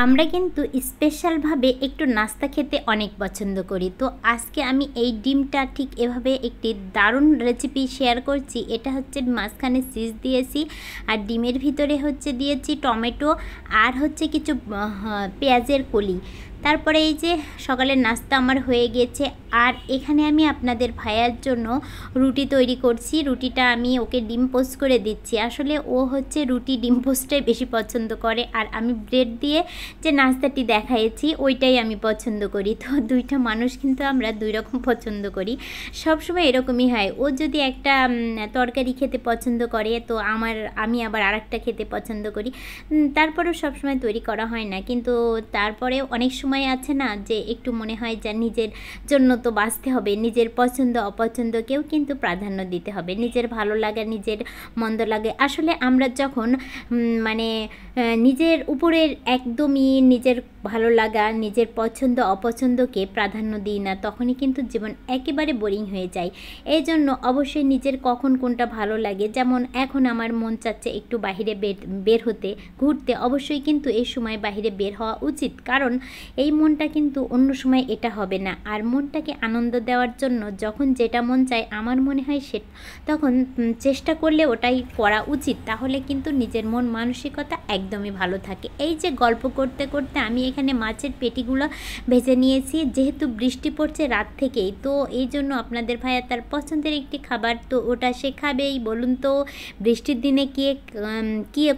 আমরা কিন্তু স্পেশালভাবে একটু নাস্তা খেতে অনেক পছন্দ করি। তো আজকে আমি এই ডিমটা ঠিক এভাবে একটি দারুণ রেসিপি শেয়ার করছি। এটা হচ্ছে মাঝখানে চিজ দিয়েছি আর ডিমের ভিতরে হচ্ছে দিয়েছি টমেটো আর হচ্ছে কিছু পেঁয়াজের কলি। তারপরে এই যে সকালের নাস্তা আমার হয়ে গেছে। আর এখানে আমি আপনাদের ভাইয়ার জন্য রুটি তৈরি করছি। রুটিটা আমি ওকে ডিম পোস্ট করে দিচ্ছি। আসলে ও হচ্ছে রুটি ডিম পোস্টটাই বেশি পছন্দ করে, আর আমি ব্রেড দিয়ে যে নাস্তাটি দেখাইছি ওইটাই আমি পছন্দ করি। তো দুইটা মানুষ কিন্তু আমরা দুই রকম পছন্দ করি, সবসময় এরকমই হয়। ও যদি একটা তরকারি খেতে পছন্দ করে তো আমি আবার আরেকটা খেতে পছন্দ করি। তারপরেও সবসময় তৈরি করা হয় না, কিন্তু তারপরে অনেক সময় আছে না যে একটু মনে হয় যে নিজের জন্য তো বাঁচতে হবে, নিজের পছন্দ অপছন্দকেও কিন্তু প্রাধান্য দিতে হবে। নিজের ভালো লাগা নিজের মন্দ লাগে, আসলে আমরা যখন মানে নিজের উপরের একদমই নিজের ভালো লাগা নিজের পছন্দ অপছন্দকে প্রাধান্য দিই না, তখনই কিন্তু জীবন একেবারে বোরিং হয়ে যায়। এই জন্য অবশ্যই নিজের কখন কোনটা ভালো লাগে, যেমন এখন আমার মন চাচ্ছে একটু বাহিরে বের হতে ঘুরতে, অবশ্যই কিন্তু এই সময় বাহিরে বের হওয়া উচিত, কারণ এই মনটা কিন্তু অন্য সময় এটা হবে না। আর মনটাকে আনন্দ দেওয়ার জন্য যখন যেটা মন চায় আমার মনে হয় তখন চেষ্টা করলে ওটাই করা উচিত, তাহলে কিন্তু নিজের মন মানসিকতা একদমই ভালো থাকে। এই যে গল্প করতে করতে আমি এখানে মাছের পেটিগুলো ভেজে নিয়েছি, যেহেতু বৃষ্টি পড়ছে রাত থেকেই, তো এই জন্য আপনাদের ভাইয়া তার পছন্দের একটি খাবার, তো ওটা সে খাবেই। বলুন তো বৃষ্টির দিনে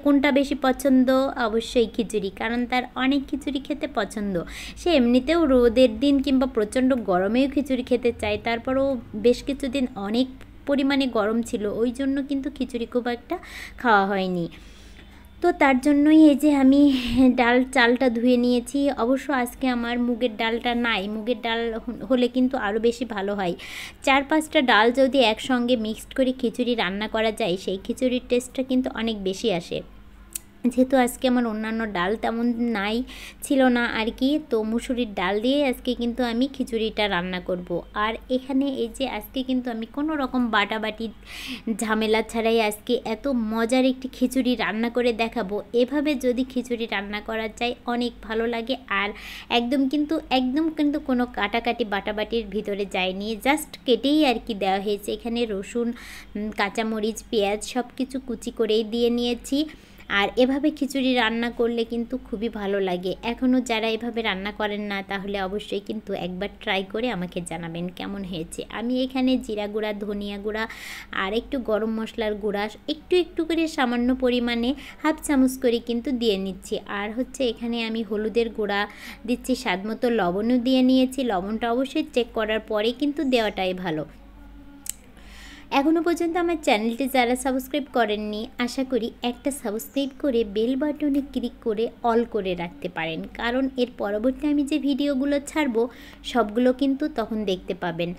কোনটা বেশি পছন্দ? অবশ্যই খিচুড়ি, কারণ তার অনেক খিচুড়ি খেতে পছন্দ। সে এমনিতেও রোদের দিন কিংবা প্রচণ্ড গরমেও খিচুড়ি খেতে চায়, তারপরেও বেশ কিছুদিন অনেক পরিমাণে গরম ছিল, ওই জন্য কিন্তু খিচুড়ি খুব একটা খাওয়া হয়নি। তো তার জন্যই এই যে আমি চালটা ধুয়ে নিয়েছি। অবশ্য আজকে আমার মুগের ডালটা নাই, মুগের ডাল হলে কিন্তু আরও বেশি ভালো হয়। 4-5টা ডাল যদি একসঙ্গে মিক্সড করে খিচুড়ি রান্না করা যায়, সেই খিচুড়ির টেস্টটা কিন্তু অনেক বেশি আসে। যেহেতু আজকে আমার অন্যান্য ডাল তেমন ছিল না আর কি, তো মুসুরির ডাল দিয়ে আজকে কিন্তু আমি খিচুড়িটা রান্না করব। আর এখানে এই যে আজকে কিন্তু আমি কোনো রকম বাটাবাটি ঝামেলা ছাড়াই আজকে এত মজার একটি খিচুড়ি রান্না করে দেখাবো। এভাবে যদি খিচুড়ি রান্না করা যায় অনেক ভালো লাগে, আর একদম কিন্তু কোনো কাটাকাটি বাটাবাটির ভিতরে যায়নি, জাস্ট কেটেই আর কি দেওয়া হয়েছে। এখানে রসুন, কাঁচামরিচ, পেঁয়াজ সব কিছু কুচি করেই দিয়ে নিয়েছি। আর এভাবে খিচুড়ি রান্না করলে কিন্তু খুবই ভালো লাগে। এখনও যারা এভাবে রান্না করেন না তাহলে অবশ্যই কিন্তু একবার ট্রাই করে আমাকে জানাবেন কেমন হয়েছে। আমি এখানে জিরা গুঁড়া, ধনিয়া গুঁড়া আর একটু গরম মশলার গুঁড়া একটু করে সামান্য পরিমাণে হাফ চামচ করে কিন্তু দিয়ে নিচ্ছি। আর হচ্ছে এখানে আমি হলুদের গুঁড়া দিচ্ছি, স্বাদমতো লবণও দিয়ে নিয়েছি। লবণটা অবশ্যই চেক করার পরে কিন্তু দেওয়াটাই ভালো। এখনও পর্যন্ত আমার চ্যানেলটি যারা সাবস্ক্রাইব করেননি, আশা করি একটা সাবস্ক্রাইব করে বেল বাটনে ক্লিক করে অল করে রাখতে পারেন, কারণ এর পরবর্তী আমি যে ভিডিওগুলো ছাড়বো সবগুলো কিন্তু তখন দেখতে পাবেন।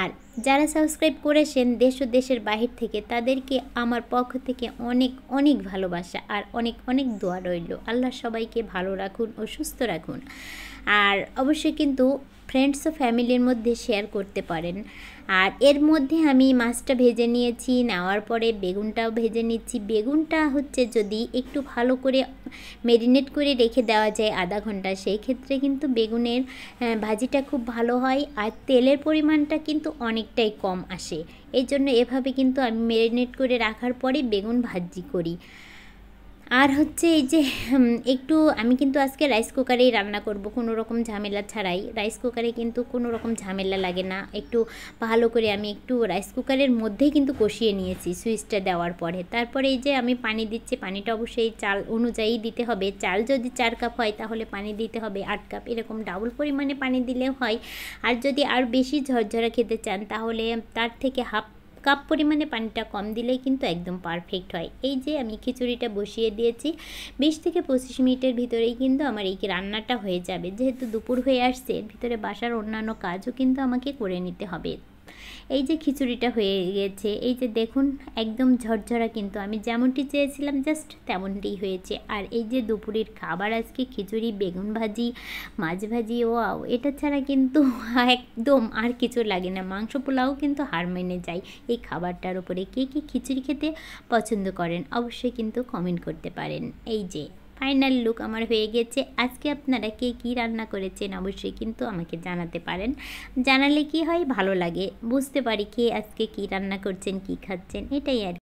আর যারা সাবস্ক্রাইব করেছেন দেশ ও দেশের বাহির থেকে, তাদেরকে আমার পক্ষ থেকে অনেক অনেক ভালোবাসা আর অনেক দোয়া রইল। আল্লাহ সবাইকে ভালো রাখুন ও সুস্থ রাখুন। আর অবশ্যই কিন্তু ফ্রেন্ডস ও ফ্যামিলির মধ্যে শেয়ার করতে পারেন। আর এর মধ্যে আমি মাছটা ভেজে নিয়েছি, নেওয়ার পরে বেগুনটাও ভেজে নিচ্ছি। বেগুনটা হচ্ছে যদি একটু ভালো করে ম্যারিনেট করে রেখে দেওয়া যায় আধা ঘন্টা, সেই ক্ষেত্রে কিন্তু বেগুনের ভাজিটা খুব ভালো হয়, আর তেলের পরিমাণটা কিন্তু অনেকটাই কম আসে। এই জন্য এভাবে কিন্তু আমি ম্যারিনেট করে রাখার পরে বেগুন ভাজি করি। আর হচ্ছে এই যে আমি কিন্তু আজকে রাইস কুকারেই রান্না করব, কোনো রকম ঝামেলা ছাড়াই। রাইস কুকারে কিন্তু কোনো রকম ঝামেলা লাগে না। একটু ভালো করে আমি একটু রাইস কুকারের মধ্যেই কিন্তু কষিয়ে নিয়েছি সুইচটা দেওয়ার পরে। তারপরে এই যে আমি পানি দিচ্ছি, পানিটা অবশ্যই চাল অনুযায়ী দিতে হবে। চাল যদি 4 কাপ হয় তাহলে পানি দিতে হবে 8 কাপ, এরকম ডাবল পরিমাণে পানি দিলেও হয়। আর যদি আর বেশি ঝরঝরা খেতে চান তাহলে তার থেকে হাফ কাপ পরিমাণে পানিটা কম দিলেই কিন্তু একদম পারফেক্ট হয়। এই যে আমি খিচুড়িটা বসিয়ে দিয়েছি, 20 থেকে 25 মিনিটের ভিতরেই কিন্তু আমার এই রান্নাটা হয়ে যাবে। যেহেতু দুপুর হয়ে আসছে, ভিতরে বাসার অন্যান্য কাজও কিন্তু আমাকে করে নিতে হবে। এই যে খিচুড়িটা হয়ে গেছে, এই যে দেখুন একদম ঝরঝরা, কিন্তু আমি যেমনটি চেয়েছিলাম জাস্ট তেমনটিই হয়েছে। আর এই যে দুপুরের খাবার আজকে খিচুড়ি, বেগুন ভাজি, মাছ ভাজি, ওয়াও, এটা ছাড়া কিন্তু একদম আর কিছু লাগে না। মাংস পোলাও কিন্তু হার মেনে যায় এই খাবারটার উপরে। কে খিচুড়ি খেতে পছন্দ করেন অবশ্যই কিন্তু কমেন্ট করতে পারেন। এই যে ফাইনাল লুক আমার হয়ে গেছে। আজকে আপনারা কে কী রান্না করেছেন অবশ্যই কিন্তু আমাকে জানাতে পারেন। জানালে কি হয়, ভালো লাগে, বুঝতে পারি কে আজকে কী রান্না করছেন, কী খাচ্ছেন, এটাই আর